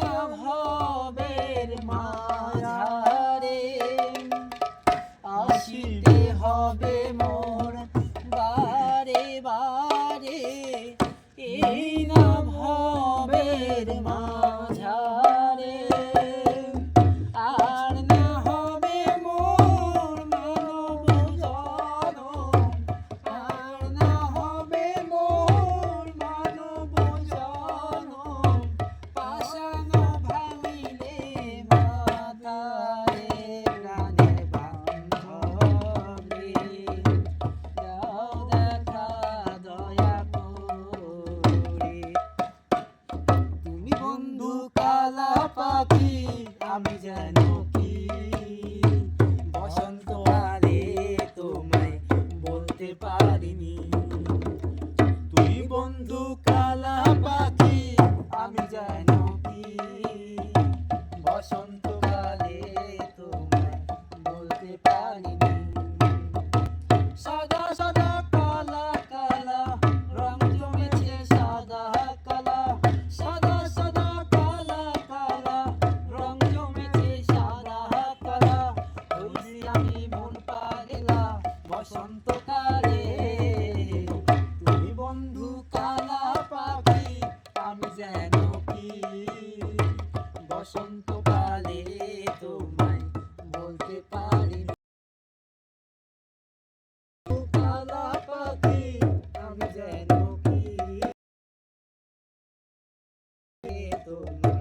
না ভবের মাঝারে আসিতে হবে মোর বারে বারে, এই না ভবের মাঝারে। আর না হবে মোর মানব জনম, আর না হবে মোর মানব জনম, পাষাণ ভাঙিলে মাথারে। প্রাণের বান্ধবী দাও দেখা দয়া করে, তুমি বন্ধু কালা পাখি আমি যেন কি বসন্তকালে তোমায় বলতে পারিনি। তুমি বন্ধু কালা পাখি আমি যেন কি বসন্তকালে তোমায় বলতে পারিনি। সাদা সাদা কালা কালা রং জমেছে সাদা কালা, সাদা সাদা কালা কালা রং জমেছে সাদা কালা। হইছি আমি মন পাগলা বসন্তকালে, তুমি বন্ধু কালা পাখি আমি যেন কি বসন্তকালে তোমায় বলতে পারি। কালা পাখি আমি যেন কি তোমায়